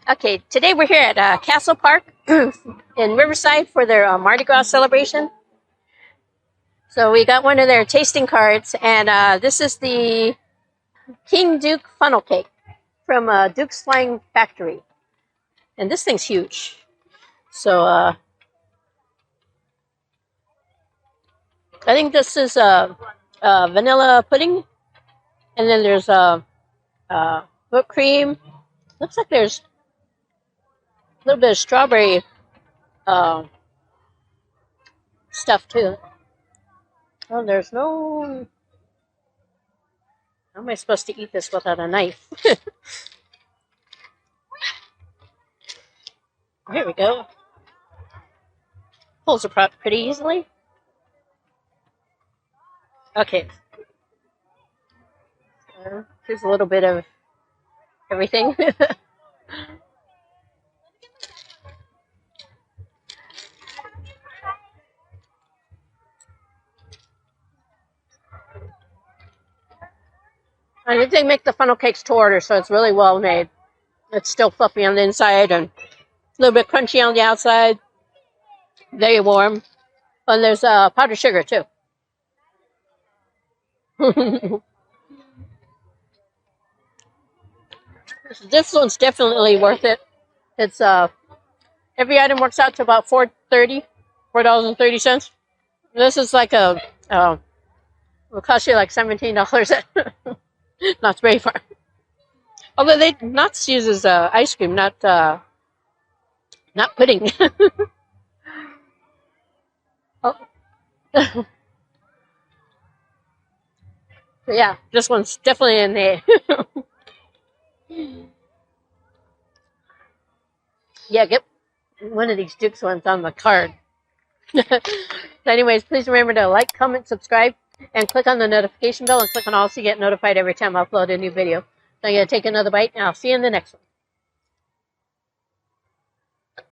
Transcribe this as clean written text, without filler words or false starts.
Okay, today we're here at Castle Park in Riverside for their Mardi Gras celebration. So we got one of their tasting cards, and this is the King Duke funnel cake from Duke's Flying Factory. And this thing's huge. So I think this is vanilla pudding, and then there's whipped cream. Looks like there's a little bit of strawberry stuff too. Oh, there's no... How am I supposed to eat this without a knife? Here we go. Pulls apart pretty easily. Okay. Here's a little bit of everything. I think they make the funnel cakes to order, so it's really well made. It's still fluffy on the inside and a little bit crunchy on the outside. Very warm. And there's powdered sugar, too. This one's definitely worth it. It's every item works out to about $4.30. This is like a will cost you like $17. Not very far. Although they Knott's uses ice cream, not pudding. Oh. So yeah, this one's definitely in there. Yeah, get one of these Duke's ones on the card. So anyways, please remember to like, comment, subscribe, and click on the notification bell and click on all so you get notified every time I upload a new video. So I'm going to take another bite, and I'll see you in the next one.